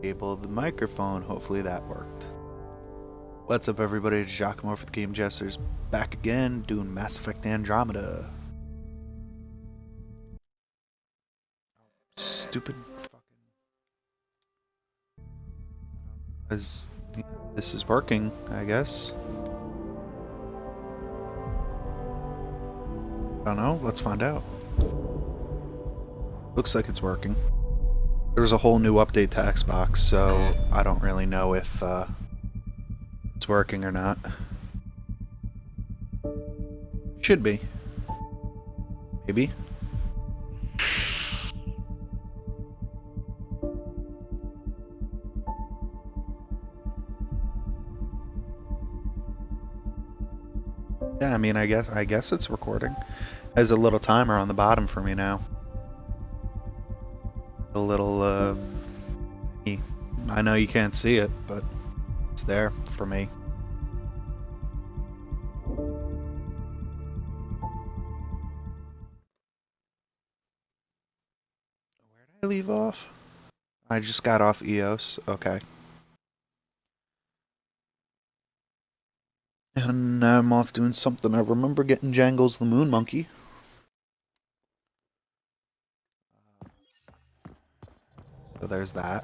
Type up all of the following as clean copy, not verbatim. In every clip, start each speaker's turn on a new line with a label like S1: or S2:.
S1: Enable the microphone. Hopefully that worked. What's up, everybody? It's Giacomo for the game Jesters, back again doing Mass Effect Andromeda. Stupid fucking. This is working, I guess. I don't know. Let's find out. Looks like it's working. There was a whole new update to Xbox, so I don't really know if it's working or not. Should be. Maybe. Yeah, I mean, I guess it's recording. There's a little timer on the bottom for me now. A little I know you can't see it, but it's there for me. Where did I leave off? I just got off EOS. Okay. And now I'm off doing something. I remember getting Jangles the Moon Monkey. So there's that.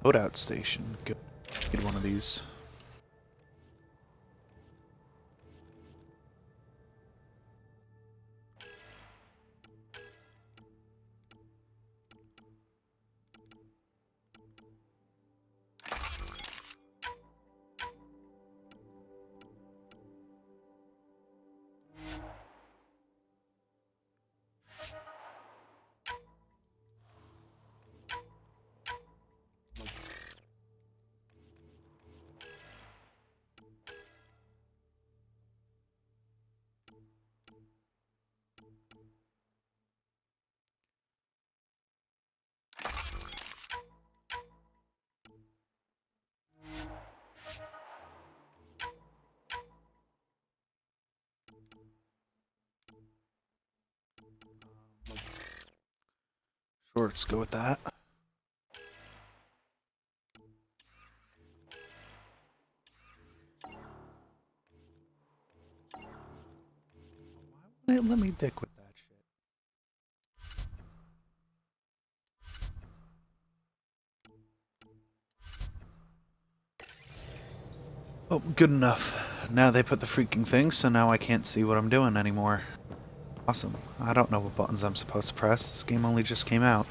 S1: Loadout station. Good. Get one of these. Sure, let's go with that. Why won't it let me dick with that shit? Oh, good enough. Now they put the freaking thing, so now I can't see what I'm doing anymore. Awesome. I don't know what buttons I'm supposed to press. This game only just came out.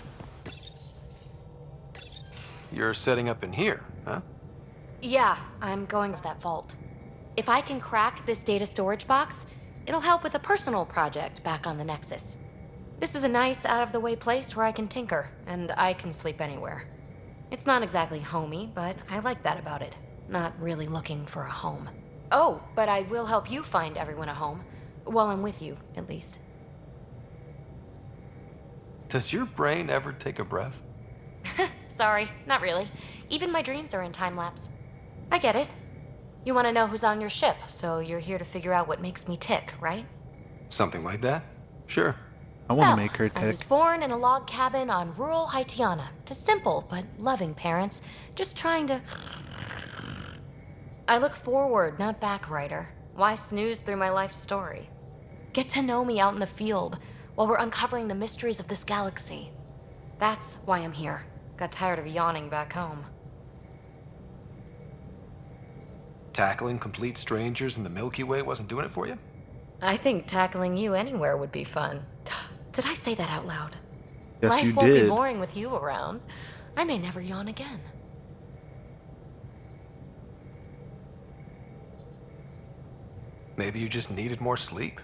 S2: You're setting up in here, huh?
S3: Yeah, I'm going with that vault. If I can crack this data storage box, it'll help with a personal project back on the Nexus. This is a nice, out-of-the-way place where I can tinker, and I can sleep anywhere. It's not exactly homey, but I like that about it. Not really looking for a home. Oh, but I will help you find everyone a home. While I'm with you, at least.
S2: Does your brain ever take a breath?
S3: Sorry, not really. Even my dreams are in time-lapse. I get it. You want to know who's on your ship, so you're here to figure out what makes me tick, right?
S2: Something like that? Sure.
S1: I want to make her
S3: I was
S1: tick.
S3: born in a log cabin on rural Haitiana to simple but loving parents, just trying to... I look forward, not back, Ryder. Why snooze through my life story? Get to know me out in the field while we're uncovering the mysteries of this galaxy. That's why I'm here. Got tired of yawning back home.
S2: Tackling complete strangers in the Milky Way wasn't doing it for you?
S3: I think tackling you anywhere would be fun. Did I say that out loud?
S1: Yes,
S3: Life
S1: you
S3: won't be
S1: did.
S3: boring with you around. I may never yawn again.
S2: Maybe you just needed more sleep.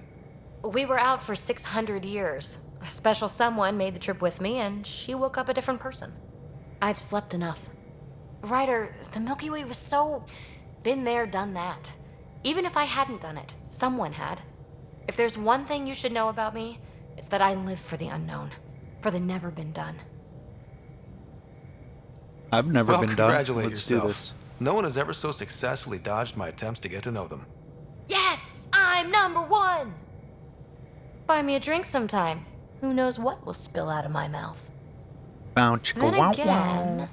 S3: We were out for 600 years. A special someone made the trip with me, and she woke up a different person. I've slept enough. Ryder, the Milky Way was so... been there, done that. Even if I hadn't done it, someone had. If there's one thing you should know about me, it's that I live for the unknown. For the never been done.
S1: I've never
S2: Well,
S1: been done.
S2: congratulate
S1: Let's
S2: yourself.
S1: do this.
S2: No one has ever so successfully dodged my attempts to get to know them.
S3: Yes! I'm number one! Buy me a drink sometime. who knows what will spill out of my mouth.
S1: Bow chicka
S3: Then
S1: wow
S3: again,
S1: wow.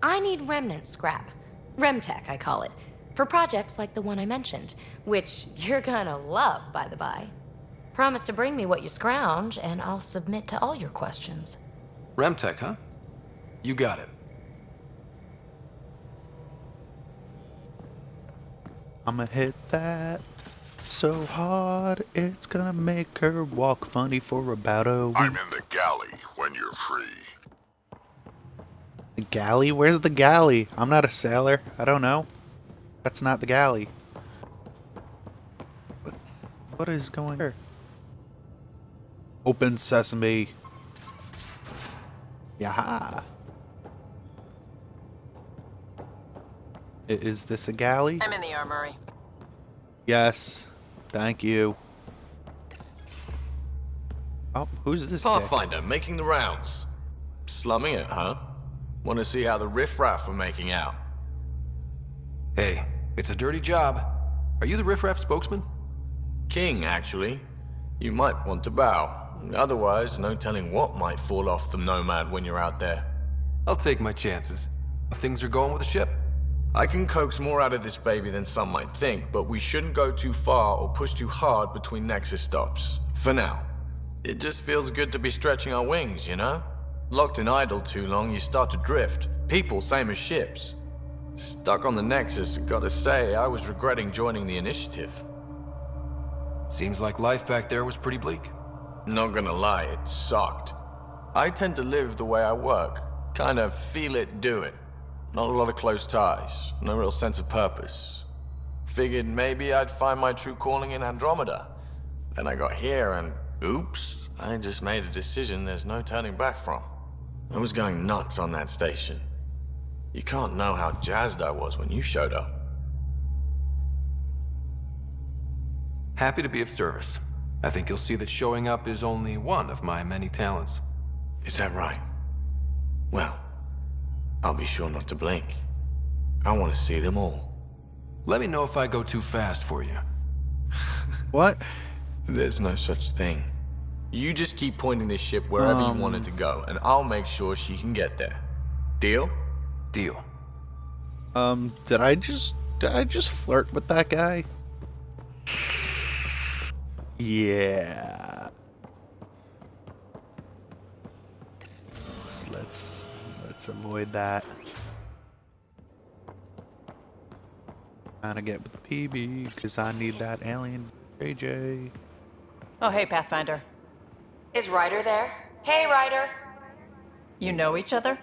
S3: I need remnant scrap. Remtech, I call it. For projects like the one I mentioned, which you're gonna love, by the by. Promise to bring me what you scrounge, and I'll submit to all your questions.
S2: Remtech, huh? You got it.
S1: I'ma hit that so hard it's gonna make her walk funny for about a week.
S4: I'm in the galley when you're free.
S1: The galley? Where's the galley? I'm not a sailor. I don't know. That's not the galley. What is going here? Open sesame. Yaha. Is this a galley?
S5: I'm in the armory.
S1: Yes. Thank you. Oh, who's this dick?
S6: Pathfinder making the rounds. Slumming it, huh? Want to see how the riffraff are making out?
S2: Hey, it's a dirty job. Are you the riffraff spokesman?
S6: King, actually. You might want to bow. Otherwise, no telling what might fall off the Nomad when you're out there.
S2: I'll take my chances. How things are going with the ship?
S6: I can coax more out of this baby than some might think, but we shouldn't go too far or push too hard between Nexus stops. For now. It just feels good to be stretching our wings, you know? Locked in idle too long, you start to drift. People, same as ships. Stuck on the Nexus, gotta say, I was regretting joining the initiative.
S2: Seems like life back there was pretty bleak.
S6: Not gonna lie, it sucked. I tend to live the way I work. Kind of feel it, do it. Not a lot of close ties, no real sense of purpose. Figured maybe I'd find my true calling in Andromeda. Then I got here and, oops, I just made a decision there's no turning back from. I was going nuts on that station. You can't know how jazzed I was when you showed up.
S2: Happy to be of service. I think you'll see that showing up is only one of my many talents.
S6: Is that right? Well, I'll be sure not to blink. I want to see them all.
S2: Let me know if I go too fast for you.
S1: What?
S6: There's no such thing. You just keep pointing this ship wherever you want it to go, and I'll make sure she can get there. Deal?
S2: Deal.
S1: Did I just flirt with that guy? Yeah. Let's avoid that. Trying to get with PB because I need that alien JJ.
S5: Oh, hey, Pathfinder.
S3: Is Ryder there? Hey, Ryder!
S5: You know each other?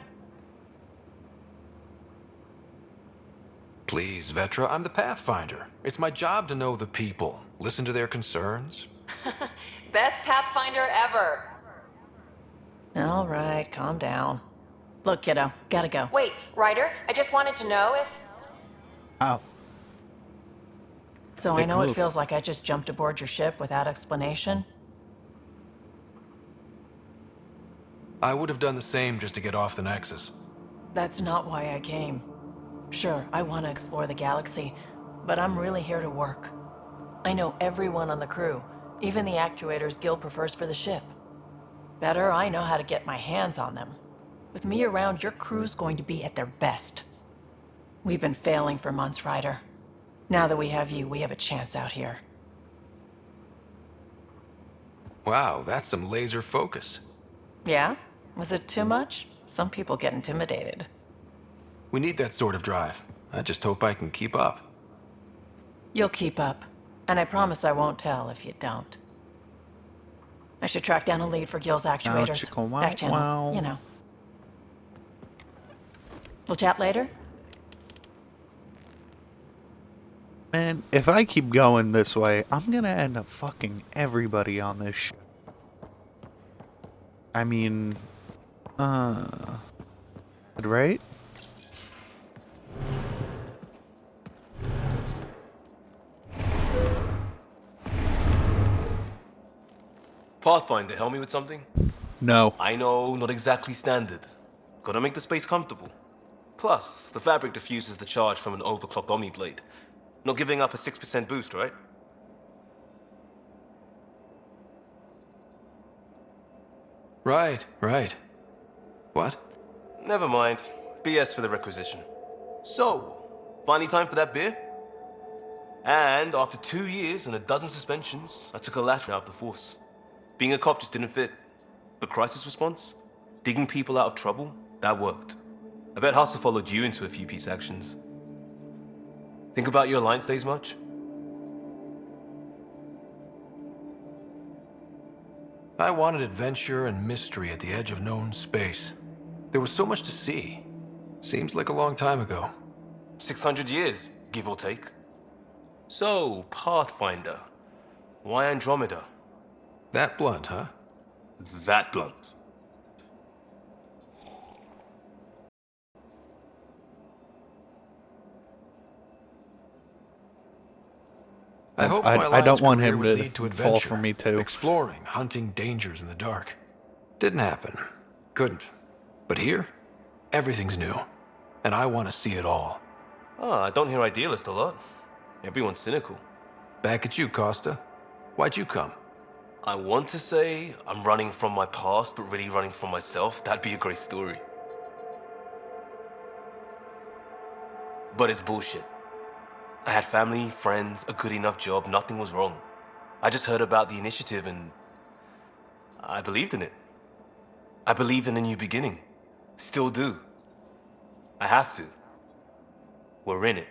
S2: Please, Vetra, I'm the Pathfinder. It's my job to know the people, listen to their concerns.
S3: Best Pathfinder ever!
S5: All right, calm down. Look, kiddo, gotta go.
S3: Wait, Ryder, I just wanted to know if...
S1: Oh.
S5: So I
S1: Big
S5: know it
S1: move.
S5: feels like I just jumped aboard your ship without explanation.
S2: I would have done the same just to get off the Nexus.
S5: That's not why I came. Sure, I want to explore the galaxy, but I'm really here to work. I know everyone on the crew, even the actuators Gil prefers for the ship. Better, I know how to get my hands on them. With me around, your crew's going to be at their best. We've been failing for months, Ryder. Now that we have you, we have a chance out here.
S2: Wow, that's some laser focus.
S5: Yeah? Was it too much? Some people get intimidated.
S2: We need that sort of drive. I just hope I can keep up.
S5: You'll keep up, and I promise I won't tell if you don't. I should track down a lead for Gil's actuators.
S1: chicka wow
S5: Back channels,
S1: wow.
S5: you know. We'll chat later?
S1: Man, if I keep going this way, I'm gonna end up fucking everybody on this ship. I mean, right?
S7: Pathfinder, help me with something?
S1: No.
S7: I know, not exactly standard. Gotta make the space comfortable. Plus, the fabric diffuses the charge from an overclocked Omni blade. Not giving up a 6% boost, right?
S2: Right, right. What?
S7: Never mind. BS for the requisition. So, finally time for that beer? And after 2 years and a dozen suspensions, I took a lateral out of the force. Being a cop just didn't fit. But crisis response? Digging people out of trouble? That worked. I bet Hustle followed you into a few peace actions. Think about your Alliance days much?
S2: I wanted adventure and mystery at the edge of known space. There was so much to see. Seems like a long time ago.
S7: 600 years, give or take. So, Pathfinder. Why Andromeda?
S2: That blunt, huh?
S7: That blunt.
S2: I hope
S1: I
S2: my
S1: don't
S2: life's
S1: want
S2: career
S1: him
S2: would
S1: to
S2: lead to
S1: fall
S2: adventure,
S1: for me too.
S2: exploring, hunting dangers in the dark. Didn't happen. Couldn't. But here, everything's new. And I want to see it all.
S7: I don't hear idealist a lot. Everyone's cynical.
S2: Back at you, Costa. Why'd you come?
S7: I want to say I'm running from my past, but really running from myself. That'd be a great story. But it's bullshit. I had family, friends, a good enough job, nothing was wrong. I just heard about the initiative and I believed in it. I believed in a new beginning. Still do. I have to. We're in it.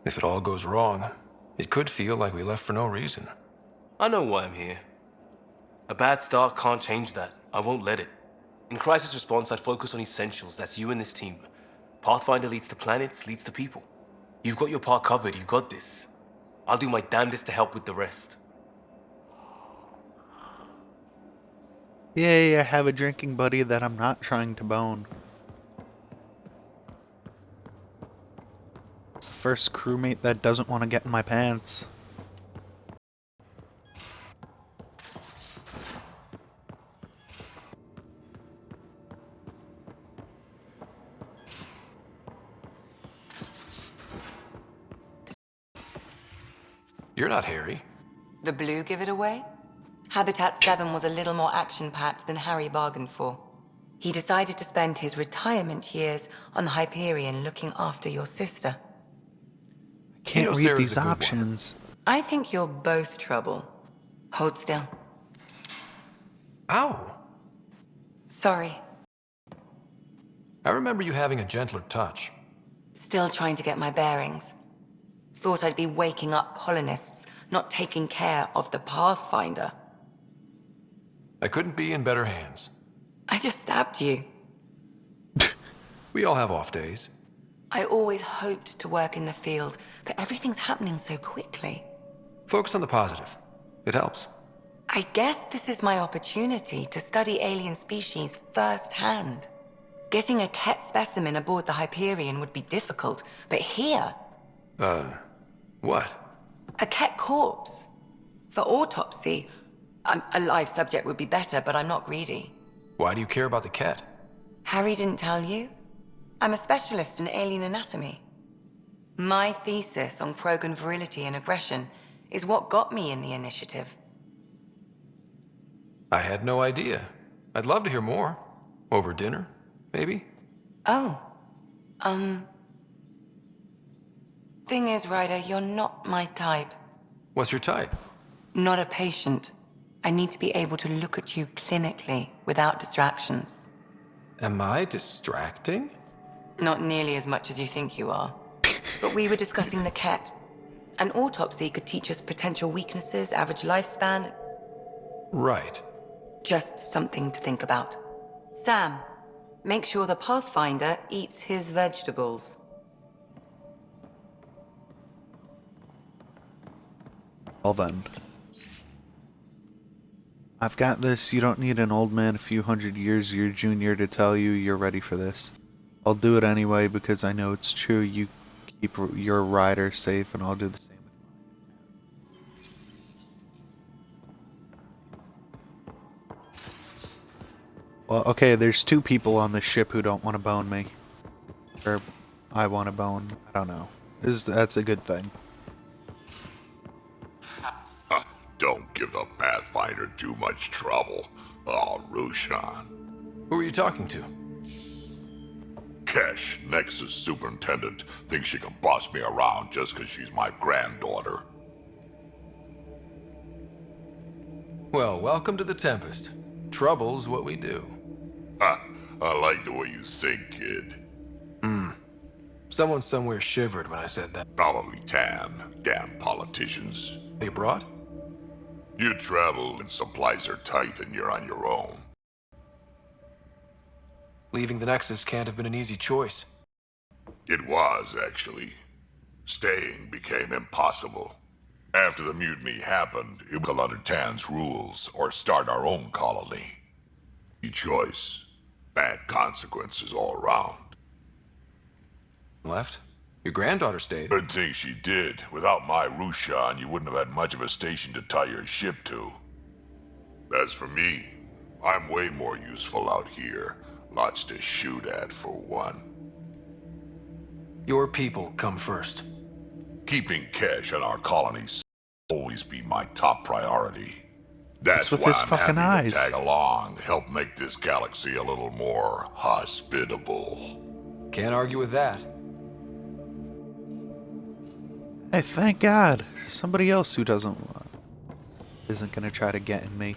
S2: If it all goes wrong, it could feel like we left for no reason.
S7: I know why I'm here. A bad start can't change that. I won't let it. In crisis response, I'd focus on essentials. That's you and this team. Pathfinder leads to planets, leads to people. You've got your part covered. You got this. I'll do my damnedest to help with the rest.
S1: Yay, I have a drinking buddy that I'm not trying to bone. It's the first crewmate that doesn't want to get in my pants.
S2: You're not Harry.
S8: The blue give it away? Habitat 7 was a little more action-packed than Harry bargained for. He decided to spend his retirement years on the Hyperion looking after your sister.
S1: I can't
S2: know
S1: read
S2: Sarah's
S1: these
S2: a good one.
S1: options.
S8: I think you're both trouble. Hold still.
S2: Ow!
S8: Sorry.
S2: I remember you having a gentler touch.
S8: Still trying to get my bearings. Thought I'd be waking up colonists, not taking care of the Pathfinder.
S2: I couldn't be in better hands.
S8: I just stabbed you.
S2: We all have off days.
S8: I always hoped to work in the field, but everything's happening so quickly.
S2: Focus on the positive. It helps.
S8: I guess this is my opportunity to study alien species firsthand. Getting a Ket specimen aboard the Hyperion would be difficult, but here,
S2: What?
S8: a Ket corpse. For autopsy, a live subject would be better, but I'm not greedy.
S2: Why do you care about the cat?
S8: Harry didn't tell you? I'm a specialist in alien anatomy. My thesis on Krogan virility and aggression is what got me in the initiative.
S2: I had no idea. I'd love to hear more. Over dinner, maybe?
S8: Oh, Thing is, Ryder, you're not my type.
S2: What's your type?
S8: Not a patient. I need to be able to look at you clinically without distractions.
S2: Am I distracting?
S8: Not nearly as much as you think you are. But we were discussing the Ket. An autopsy could teach us potential weaknesses, average lifespan.
S2: Right.
S8: Just something to think about. Sam, make sure the Pathfinder eats his vegetables.
S1: Well then. I've got this. You don't need an old man a few hundred years your junior to tell you you're ready for this. I'll do it anyway because I know it's true. You keep your rider safe and I'll do the same with mine. Well, okay, there's two people on this ship who don't want to bone me. Or I want to bone. I don't know. That's a good thing.
S4: Don't give the Pathfinder too much trouble. Oh, Rushan.
S2: Who are you talking to?
S4: Kesh, Nexus superintendent, thinks she can boss me around just 'cause she's my granddaughter.
S2: Well, welcome to the Tempest. Trouble's what we do.
S4: Ha! I like the way you think, kid.
S2: Someone somewhere shivered when I said that.
S4: Probably Tan. Damn politicians.
S2: They brought?
S4: You travel and supplies are tight and you're on your own.
S2: Leaving the Nexus can't have been an easy choice.
S4: It was, actually. Staying became impossible. After the mutiny happened, it was under Tan's rules or start our own colony. Each choice. Bad consequences all around.
S2: Left? Your granddaughter stayed.
S4: Good thing she did. Without my Rushan, you wouldn't have had much of a station to tie your ship to. As for me, I'm way more useful out here. Lots to shoot at, for one.
S2: Your people come first.
S4: Keeping Kesh and our colonies will always be my top priority. That's
S1: with
S4: why
S1: his
S4: I'm
S1: fucking
S4: happy
S1: eyes?
S4: to tag along, help make this galaxy a little more hospitable.
S2: Can't argue with that.
S1: Hey, thank God. Somebody else who isn't gonna try to get in me.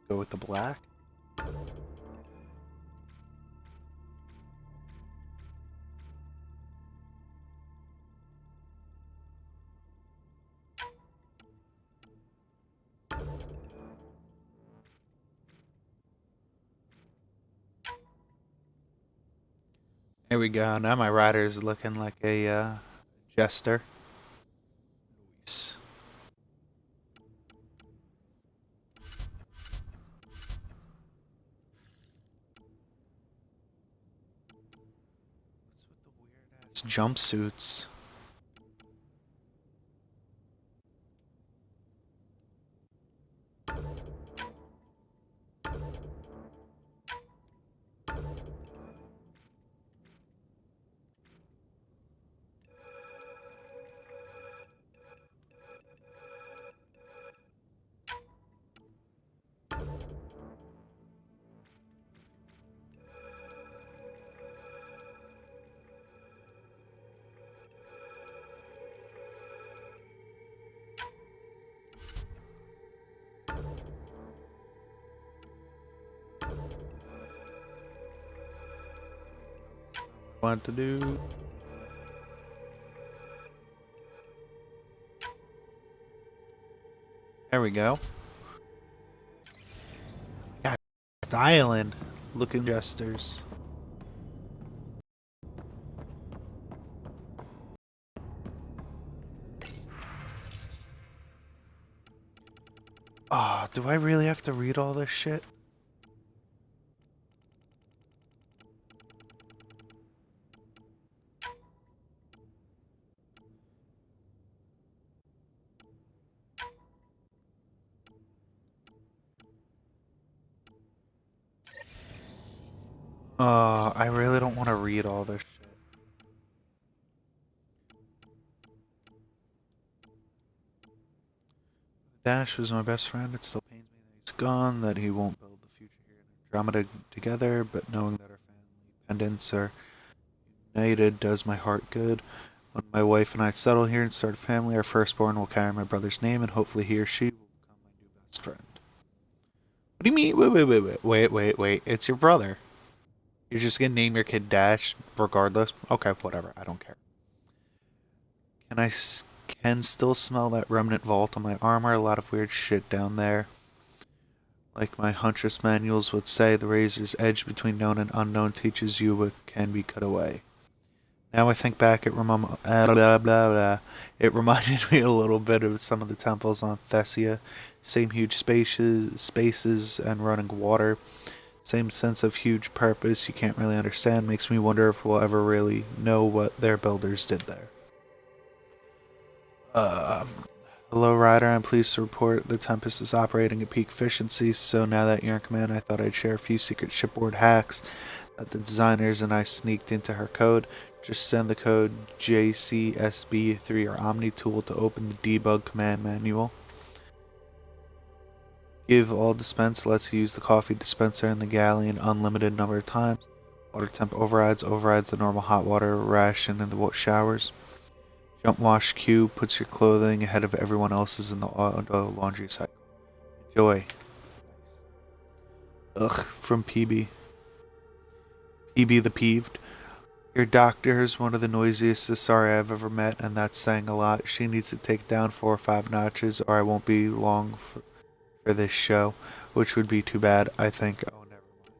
S1: Go with the black. There we go. Now my rider is looking like a jester. Nice. It's jumpsuits. What to do? There we go. God, the island looking jesters. Ah, do I really have to read all this shit? I really don't want to read all this shit. Dash was my best friend. It still pains me that he's gone, that he won't build the future here in Andromeda together, but knowing that our family pendants are united does my heart good. When my wife and I settle here and start a family, our firstborn will carry my brother's name, and hopefully he or she will become my new best friend. What do you mean? Wait. It's your brother. You're just gonna name your kid Dash regardless? Okay, whatever. I don't care. Can still smell that remnant vault on my armor. A lot of weird shit down there. Like my Huntress manuals would say, the razor's edge between known and unknown teaches you what can be cut away. Now I think back, it reminded me a little bit of some of the temples on Thessia. Same huge spaces and running water. Same sense of huge purpose you can't really understand. Makes me wonder if we'll ever really know what their builders did there. Hello, Ryder. I'm pleased to report the Tempest is operating at peak efficiency, so now that you're in command, I thought I'd share a few secret shipboard hacks that the designers and I sneaked into her code. Just send the code JCSB through your Omni tool to open the debug command manual. Give all dispense lets you use the coffee dispenser in the galley an unlimited number of times. Water temp overrides the normal hot water ration in the showers. Jump wash queue puts your clothing ahead of everyone else's in the auto laundry cycle. Enjoy. Ugh, from PB. PB the Peeved. Your doctor is one of the noisiest sorry I've ever met, and that's saying a lot. She needs to take down 4 or 5 notches, or I won't be long for this show, which would be too bad, I think. Oh, never mind.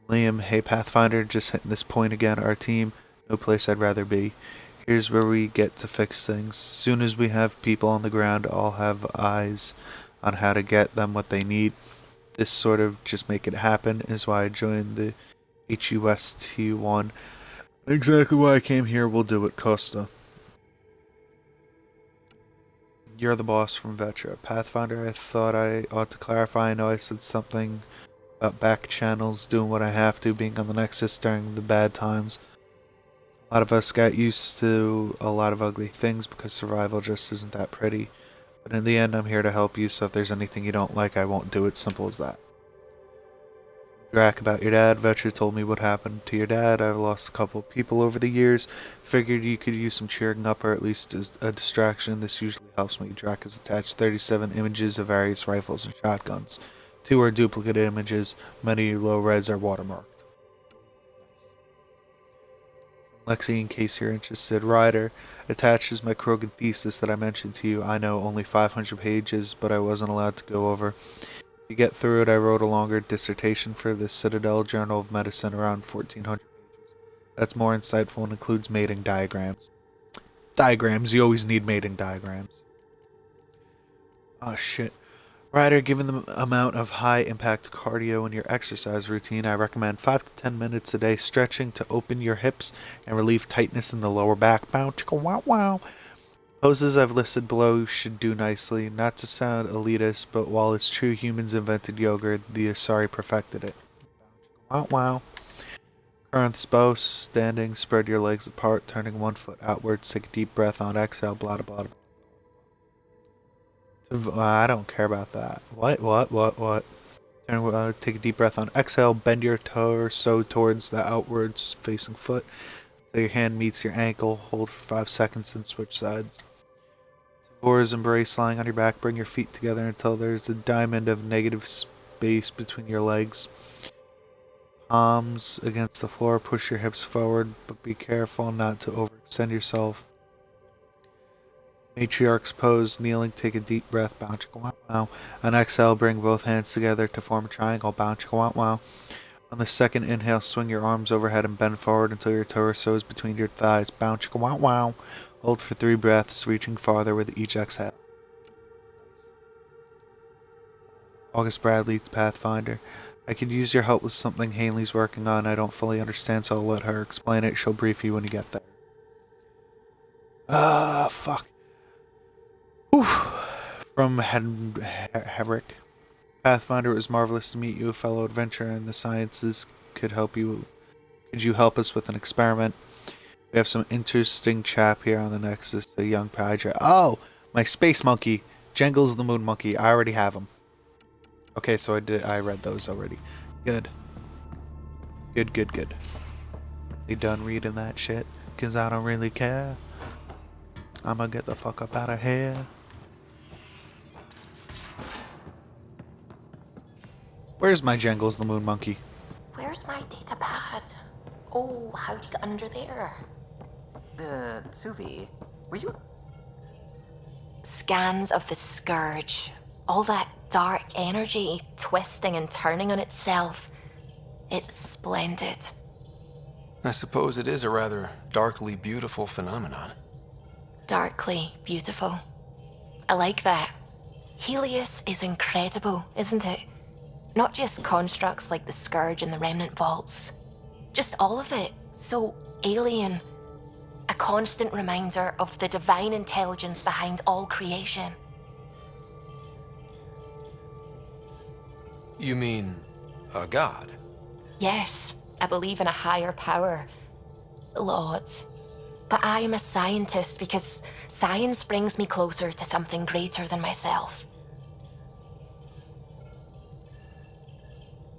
S1: From Liam, hey Pathfinder, just hitting this point again. Our team, no place I'd rather be. Here's where we get to fix things. Soon as we have people on the ground, I'll have eyes on how to get them what they need. This sort of just make it happen is why I joined the HUST1. Exactly why I came here. We'll do it, Costa. You're the boss from Vetra. Pathfinder, I thought I ought to clarify. I know I said something about back channels, doing what I have to, being on the Nexus during the bad times. A lot of us got used to a lot of ugly things because survival just isn't that pretty. But in the end, I'm here to help you, so if there's anything you don't like, I won't do it. Simple as that. Drac, about your dad. Vetra told me what happened to your dad. I've lost a couple of people over the years. Figured you could use some cheering up or at least a distraction. This usually helps me. Drac has attached 37 images of various rifles and shotguns. 2 are duplicate images. Many low reds are watermarked. Lexi, in case you're interested, Ryder attaches my Krogan thesis that I mentioned to you. I know only 500 pages, but I wasn't allowed to go over. If you get through it, I wrote a longer dissertation for the Citadel Journal of Medicine, around 1,400 pages. That's more insightful and includes mating diagrams. Diagrams, you always need mating diagrams. Oh shit. Ryder, given the amount of high-impact cardio in your exercise routine, I recommend 5 to 10 minutes a day stretching to open your hips and relieve tightness in the lower back. Bow, chicka, wow, wow. Poses I've listed below should do nicely. Not to sound elitist, but while it's true humans invented yoga, the Asari perfected it. Wow, wow. Current bow, standing, spread your legs apart, turning 1 foot outwards, take a deep breath on exhale, blah, blah, blah. I don't care about that. What? Take a deep breath on exhale, bend your torso towards the outwards facing foot. Till your hand meets your ankle, hold for 5 seconds and switch sides. Tavora's embrace, lying on your back, bring your feet together until there's a diamond of negative space between your legs. Palms against the floor, push your hips forward, but be careful not to overextend yourself. Matriarch's pose, kneeling, take a deep breath, bow chicka wow wow. On exhale, bring both hands together to form a triangle, bow chicka wow wow. On the second inhale, swing your arms overhead and bend forward until your torso is between your thighs, bow chicka wow wow. Hold for 3 breaths, reaching farther with each exhale. August Bradley, Pathfinder. I could use your help with something Haley's working on. I don't fully understand, so I'll let her explain it. She'll brief you when you get there. Fuck. From Herrick. Pathfinder, it was marvelous to meet you, a fellow adventurer in the sciences. Could you help us with an experiment? We have some interesting chap here on the Nexus, a young Padre. Oh, my space monkey, Jengles the Moon Monkey. I already have him. Okay, so I read those already. Good. You done reading that shit? 'Cause I don't really care. I'ma get the fuck up out of here. Where's my Jengles the Moon Monkey?
S3: Where's my data pad? Oh, how'd you get under there?
S9: Suvi, were you...
S3: Scans of the Scourge. All that dark energy twisting and turning on itself. It's splendid.
S2: I suppose it is a rather darkly beautiful phenomenon.
S9: Darkly beautiful. I like that. Helios is incredible, isn't it? Not just constructs like the Scourge and the Remnant Vaults. Just all of it. So alien. A constant reminder of the divine intelligence behind all creation.
S2: You mean a god?
S9: Yes, I believe in a higher power. Lord. But I am a scientist because science brings me closer to something greater than myself.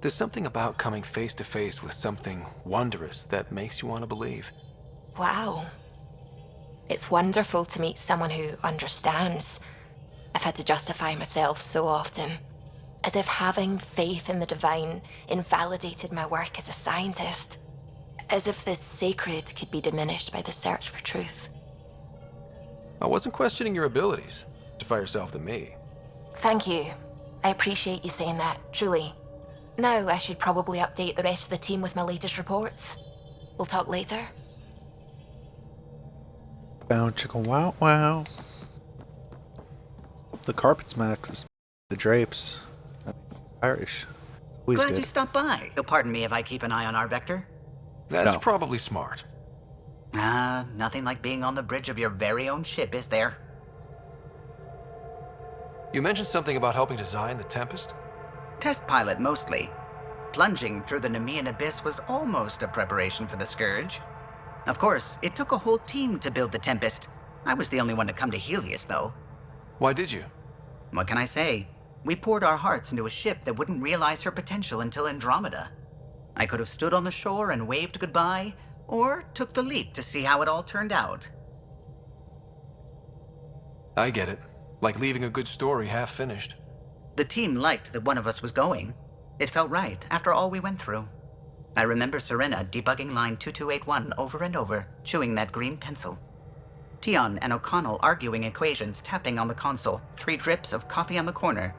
S2: There's something about coming face to face with something wondrous that makes you want to believe.
S9: Wow. It's wonderful to meet someone who understands. I've had to justify myself so often, as if having faith in the divine invalidated my work as a scientist. As if the sacred could be diminished by the search for truth.
S2: I wasn't questioning your abilities. Defy yourself to me.
S9: Thank you. I appreciate you saying that, truly. Now I should probably update the rest of the team with my latest reports. We'll talk later.
S1: Bow chicka wow wow. The carpets matches. The drapes. I mean, Irish. It's always
S10: Glad
S1: good.
S10: you stopped by. You'll pardon me if I keep an eye on our vector.
S2: That's
S1: No.
S2: probably smart.
S10: Nothing like being on the bridge of your very own ship, is there?
S2: You mentioned something about helping design the Tempest?
S10: Test pilot, mostly. Plunging through the Nemean abyss was almost a preparation for the Scourge. Of course, it took a whole team to build the Tempest. I was the only one to come to Helios, though.
S2: Why did you?
S10: What can I say? We poured our hearts into a ship that wouldn't realize her potential until Andromeda. I could have stood on the shore and waved goodbye, or took the leap to see how it all turned out.
S2: I get it. Like leaving a good story half finished.
S10: The team liked that one of us was going. It felt right after all we went through. I remember Serena debugging line 2281 over and over, chewing that green pencil. Tion and O'Connell arguing equations, tapping on the console, 3 drips of coffee on the corner.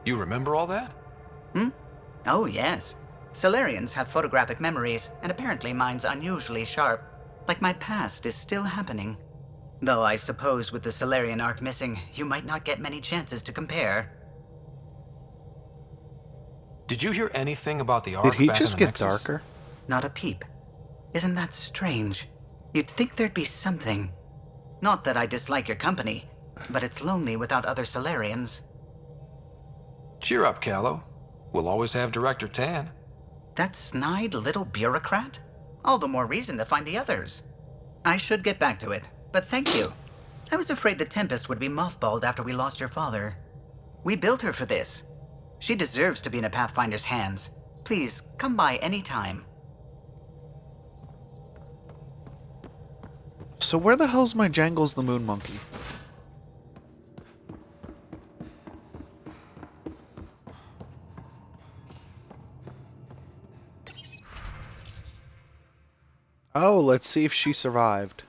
S2: You remember all that?
S10: Oh, yes. Solarians have photographic memories, and apparently mine's unusually sharp. Like my past is still happening. Though I suppose with the Solarian arc missing, you might not get many chances to compare.
S2: Did you hear anything about the Ark
S1: Did he
S2: back in
S1: just
S2: the
S1: get
S2: Nexus?
S1: darker?
S10: Not a peep. Isn't that strange? You'd think there'd be something. Not that I dislike your company, but it's lonely without other Solarians.
S2: Cheer up, Callow. We'll always have Director Tan.
S10: That snide little bureaucrat? All the more reason to find the others. I should get back to it, but thank you. I was afraid the Tempest would be mothballed after we lost your father. We built her for this. She deserves to be in a Pathfinder's hands. Please, come by any time.
S1: So where the hell's my Jangles the Moon Monkey? Oh, let's see if she survived.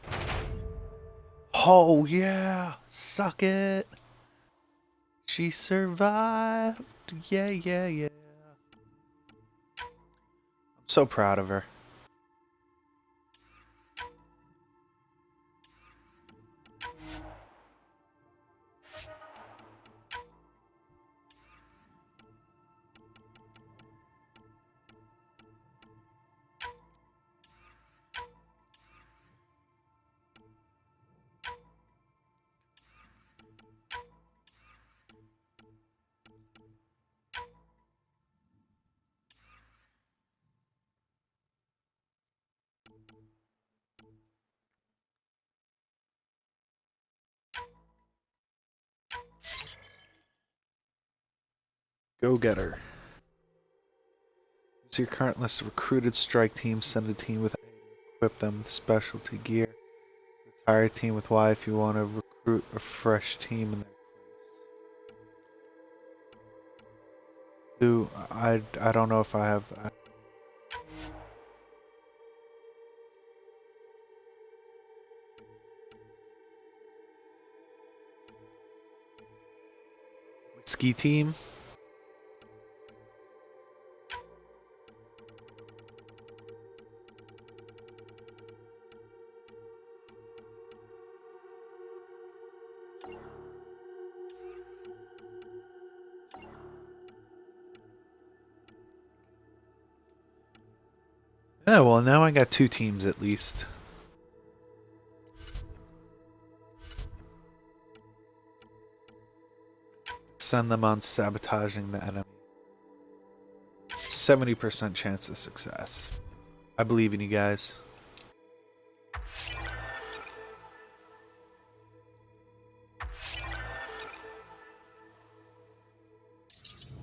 S1: Oh, yeah. Suck it. She survived. Yeah, yeah, yeah. I'm so proud of her. Go get her. Use your current list of recruited strike teams. Send a team with A to equip them with specialty gear. Retire a team with Y if you want to recruit a fresh team in their place. I don't know if I have. Ski team. Oh, well, now I got 2 teams at least. Send them on sabotaging the enemy. 70% chance of success. I believe in you guys.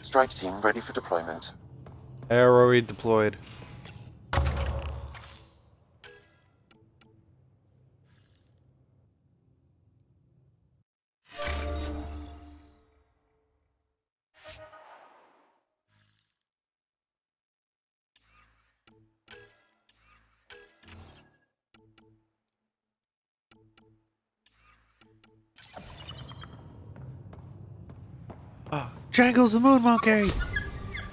S11: Strike team ready for deployment.
S1: Arrow redeployed. Jangles the moon monkey!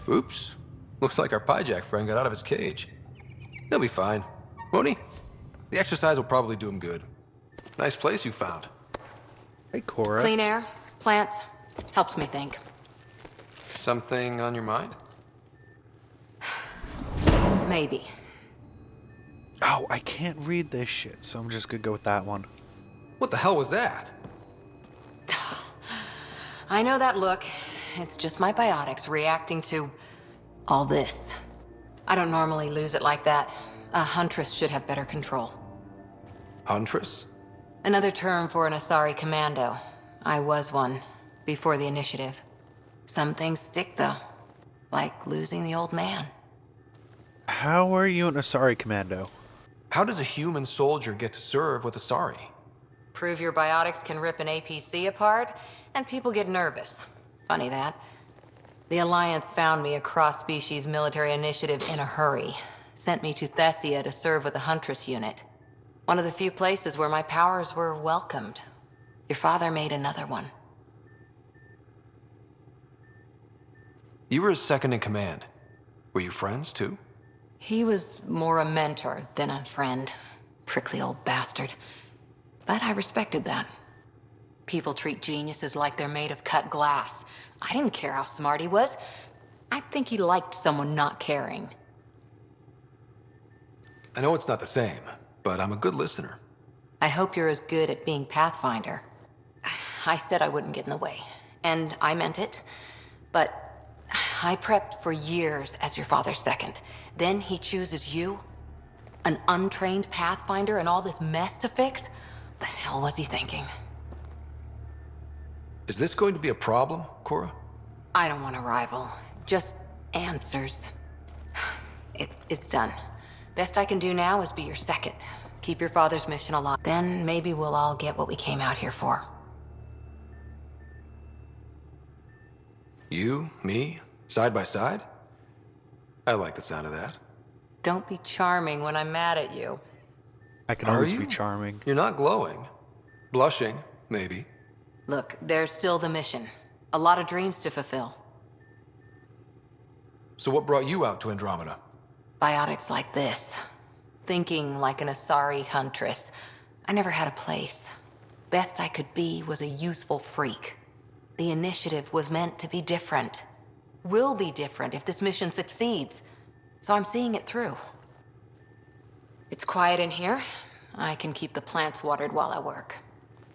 S2: Oops. Looks like our Pyjack friend got out of his cage. He'll be fine, won't he? The exercise will probably do him good. Nice place you found.
S1: Hey, Cora.
S3: Clean air, plants, helps me think.
S2: Something on your mind?
S3: Maybe.
S1: Oh, I can't read this shit, so I'm just gonna go with that one.
S2: What the hell was that?
S3: I know that look. It's just my biotics reacting to all this. I don't normally lose it like that. A huntress should have better control.
S2: Huntress?
S3: Another term for an Asari commando. I was one, before the initiative. Some things stick, though. Like losing the old man.
S1: How are you an Asari commando?
S2: How does a human soldier get to serve with Asari?
S3: Prove your biotics can rip an APC apart, and people get nervous. Funny that. The Alliance found me a cross-species military initiative in a hurry. Sent me to Thessia to serve with the Huntress unit. One of the few places where my powers were welcomed. Your father made another one.
S2: You were his second in command. Were you friends, too?
S3: He was more a mentor than a friend. Prickly old bastard. But I respected that. People treat geniuses like they're made of cut glass. I didn't care how smart he was. I think he liked someone not caring.
S2: I know it's not the same, but I'm a good listener.
S3: I hope you're as good at being Pathfinder. I said I wouldn't get in the way, and I meant it. But I prepped for years as your father's second. Then he chooses you? An untrained Pathfinder and all this mess to fix? The hell was he thinking?
S2: Is this going to be a problem, Cora?
S3: I don't want a rival. Just answers. It's done. Best I can do now is be your second. Keep your father's mission alive. Then maybe we'll all get what we came out here for.
S2: You, me, side by side? I like the sound of that.
S3: Don't be charming when I'm mad at you.
S1: I can
S2: Are
S1: always
S2: you?
S1: be charming.
S2: You're not glowing. Blushing, maybe.
S3: Look, there's still the mission. A lot of dreams to fulfill.
S2: So what brought you out to Andromeda?
S3: Biotics like this. Thinking like an Asari huntress. I never had a place. Best I could be was a useful freak. The initiative was meant to be different. Will be different if this mission succeeds. So I'm seeing it through. It's quiet in here. I can keep the plants watered while I work.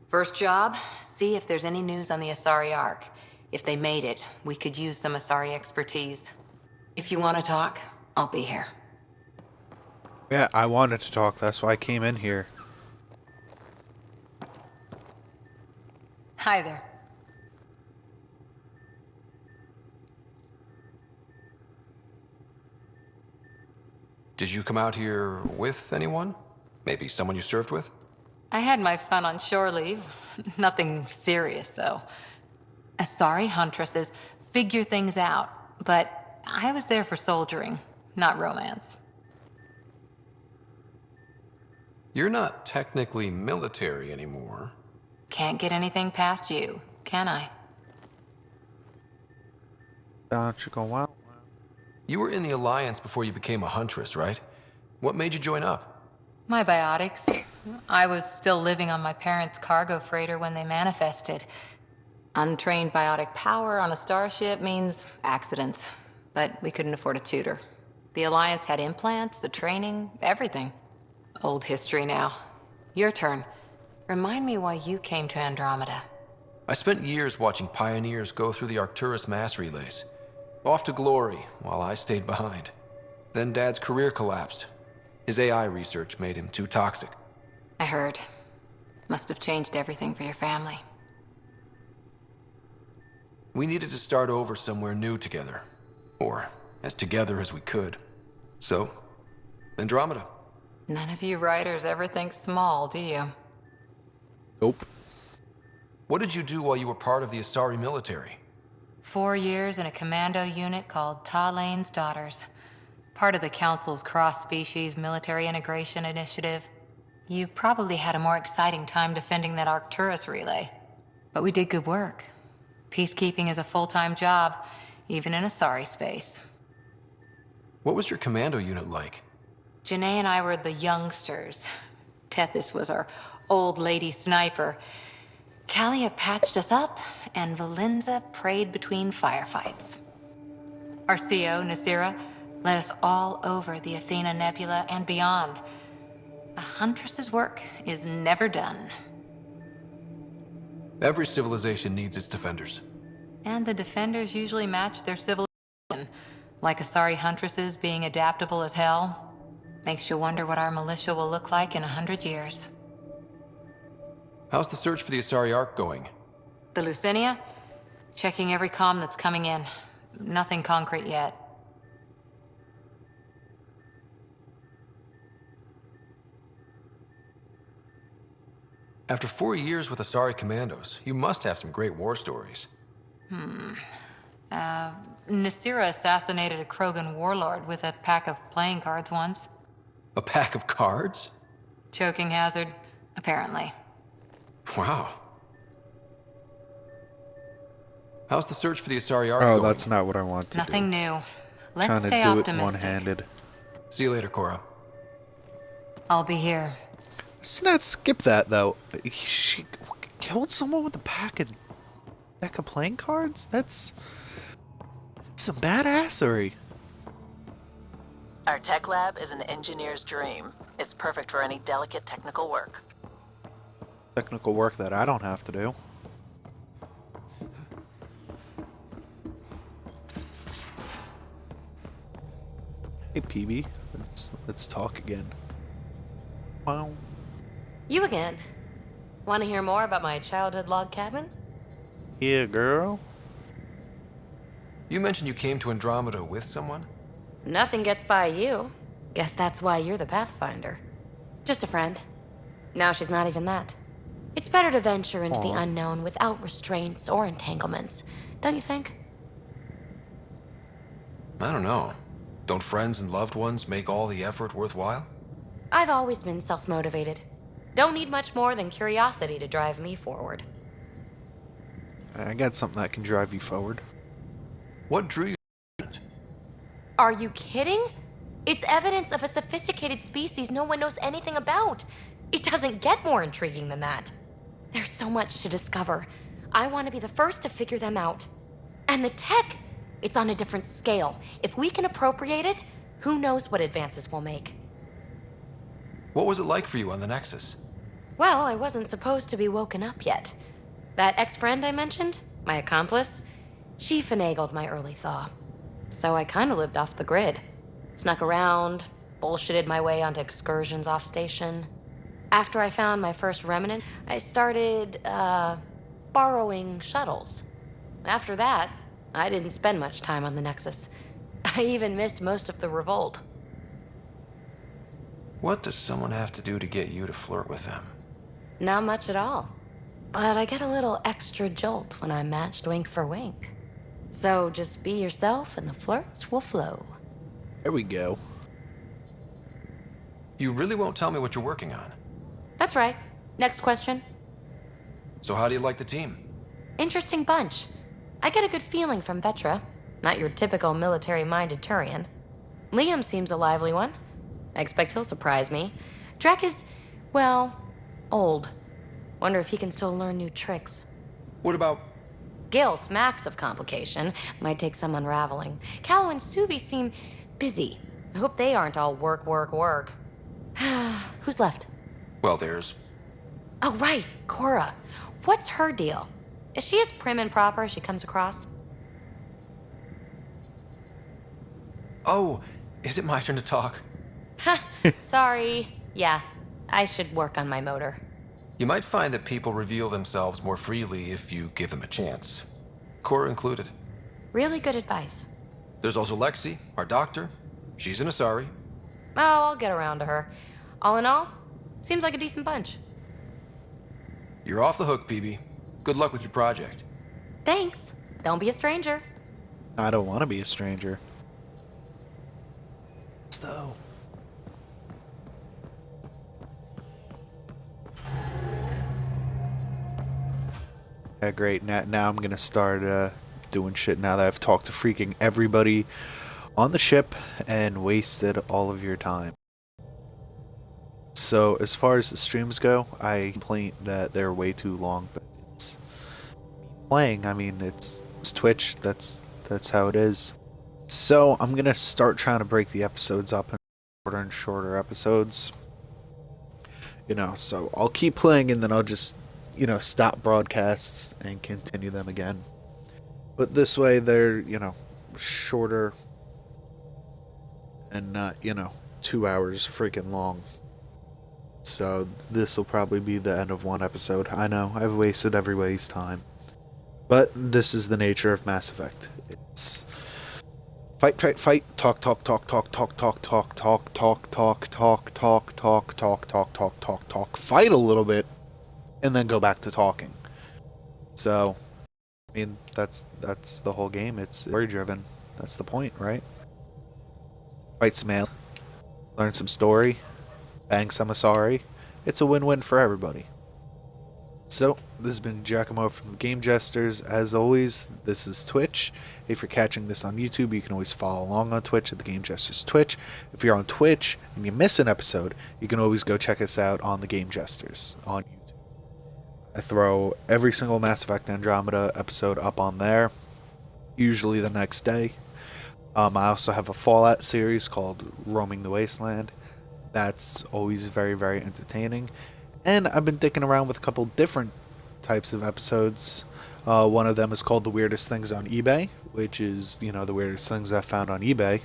S3: First job, see if there's any news on the Asari Ark. If they made it, we could use some Asari expertise. If you want to talk, I'll be here.
S1: Yeah, I wanted to talk. That's why I came in here.
S3: Hi there.
S2: Did you come out here with anyone? Maybe someone you served with?
S3: I had my fun on shore leave. Nothing serious, though. Asari huntresses figure things out, but I was there for soldiering, not romance.
S2: You're not technically military anymore.
S3: Can't get anything past you, can I?
S1: Don't you go wow.
S2: You were in the Alliance before you became a huntress, right? What made you join up?
S3: My biotics. I was still living on my parents' cargo freighter when they manifested. Untrained biotic power on a starship means accidents, but we couldn't afford a tutor.
S8: The Alliance had implants, the training, everything. Old history now. Your turn. Remind me why you came to Andromeda.
S2: I spent years watching pioneers go through the Arcturus mass relays. Off to glory, while I stayed behind. Then Dad's career collapsed. His AI research made him too toxic.
S8: I heard. Must have changed everything for your family.
S2: We needed to start over somewhere new together. Or as together as we could. So, Andromeda.
S8: None of you writers ever think small, do you?
S1: Nope.
S2: What did you do while you were part of the Asari military?
S8: 4 years in a commando unit called Ta Lane's Daughters. Part of the Council's cross-species military integration initiative. You probably had a more exciting time defending that Arcturus relay. But we did good work. Peacekeeping is a full-time job, even in Asari space.
S2: What was your commando unit like?
S8: Janae and I were the youngsters. Tethys was our old lady sniper. Kalia patched us up, and Valenza prayed between firefights. Our CO, Nasira, led us all over the Athena Nebula and beyond. A huntress's work is never done.
S2: Every civilization needs its defenders.
S8: And the defenders usually match their civilization, like Asari huntresses being adaptable as hell. Makes you wonder what our militia will look like in 100 years.
S2: How's the search for the Asari Ark going?
S8: The Lucinia? Checking every comm that's coming in. Nothing concrete yet.
S2: After 4 years with Asari commandos, you must have some great war stories.
S8: Nasira assassinated a Krogan warlord with a pack of playing cards once.
S2: A pack of cards?
S8: Choking hazard, apparently.
S2: Wow. How's the search for the Asari Ark
S1: Oh,
S2: going?
S1: that's not what I want to
S8: Nothing
S1: do.
S8: new. Let's
S1: Trying to
S8: stay
S1: do
S8: optimistic.
S1: it one-handed.
S2: See you later, Cora.
S8: I'll be here.
S1: Let's not skip that, though. She killed someone with a deck of playing cards? That's some badassery.
S5: Our tech lab is an engineer's dream. It's perfect for any delicate technical work.
S1: Technical work that I don't have to do. Hey, PB. Let's talk again. Wow.
S3: You again. Want to hear more about my childhood log cabin?
S1: Yeah, girl.
S2: You mentioned you came to Andromeda with someone?
S3: Nothing gets by you. Guess that's why you're the Pathfinder. Just a friend. Now she's not even that. It's better to venture into the unknown without restraints or entanglements, don't you think?
S2: I don't know. Don't friends and loved ones make all the effort worthwhile?
S3: I've always been self-motivated. Don't need much more than curiosity to drive me forward.
S1: I got something that can drive you forward.
S2: What drew you?
S3: Are you kidding? It's evidence of a sophisticated species no one knows anything about. It doesn't get more intriguing than that. There's so much to discover. I want to be the first to figure them out. And the tech, it's on a different scale. If we can appropriate it, who knows what advances we'll make.
S2: What was it like for you on the Nexus?
S3: Well, I wasn't supposed to be woken up yet. That ex-friend I mentioned, my accomplice, she finagled my early thaw. So I kind of lived off the grid. Snuck around, bullshitted my way onto excursions off station. After I found my first remnant, I started, borrowing shuttles. After that, I didn't spend much time on the Nexus. I even missed most of the revolt.
S2: What does someone have to do to get you to flirt with them?
S3: Not much at all. But I get a little extra jolt when I'm matched wink for wink. So just be yourself and the flirts will flow.
S1: There we go.
S2: You really won't tell me what you're working on.
S3: That's right. Next question.
S2: So how do you like the team?
S3: Interesting bunch. I get a good feeling from Vetra. Not your typical military-minded Turian. Liam seems a lively one. I expect he'll surprise me. Drek is, well, old. Wonder if he can still learn new tricks.
S2: What about...
S3: Gil smacks of complication. Might take some unraveling. Callow and Suvi seem busy. I hope they aren't all work, work, work. Who's left?
S2: Well, there's...
S3: Oh, right, Cora. What's her deal? Is she as prim and proper as she comes across?
S2: Oh, is it my turn to talk?
S3: Ha! Sorry. Yeah, I should work on my motor.
S2: You might find that people reveal themselves more freely if you give them a chance. Cora included.
S3: Really good advice.
S2: There's also Lexi, our doctor. She's an Asari.
S3: Oh, I'll get around to her. All in all, seems like a decent bunch.
S2: You're off the hook, BB. Good luck with your project.
S3: Thanks. Don't be a stranger.
S1: I don't want to be a stranger. Though. Yeah, great. Now I'm gonna start doing shit now that I've talked to freaking everybody on the ship and wasted all of your time. So as far as the streams go, I complain that they're way too long, but it's playing. I mean, it's Twitch. That's how it is. So I'm gonna start trying to break the episodes up in shorter and shorter episodes. So I'll keep playing and then I'll just, stop broadcasts and continue them again. But this way they're, shorter and not, 2 hours freaking long. So this will probably be the end of one episode. I know, I've wasted everybody's time. But this is the nature of Mass Effect. It's fight, fight, fight, talk, talk, talk, talk, talk, talk, talk, talk, talk, talk, talk, talk, talk, talk, talk, talk, talk, talk, fight a little bit, and then go back to talking. So, I mean, that's the whole game. It's story driven. That's the point, right? Fight some ale, learn some story, bang some Asari. It's a win-win for everybody. So, this has been Giacomo from the Game Jesters. As always, this is Twitch. If you're catching this on YouTube, you can always follow along on Twitch at the Game Jesters Twitch. If you're on Twitch and you miss an episode, you can always go check us out on the Game Jesters on YouTube. I throw every single Mass Effect Andromeda episode up on there, usually the next day. I also have a Fallout series called Roaming the Wasteland. That's always very, very entertaining. And I've been dicking around with a couple different types of episodes. One of them is called The Weirdest Things on eBay, which is, the weirdest things I found on eBay.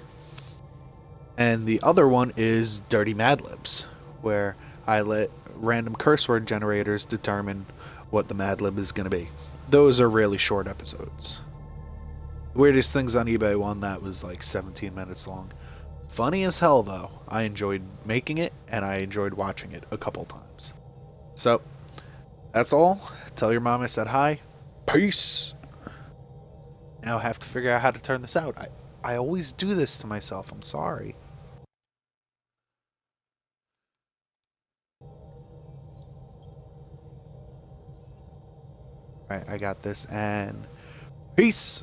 S1: And the other one is Dirty Mad Libs, where I let random curse word generators determine what the Mad Lib is going to be. Those are really short episodes. The Weirdest Things on eBay one, that was like 17 minutes long. Funny as hell, though. I enjoyed making it, and I enjoyed watching it a couple times. So, that's all. Tell your mom I said hi. Peace! Now I have to figure out how to turn this out. I always do this to myself. I'm sorry. Alright, I got this, and peace!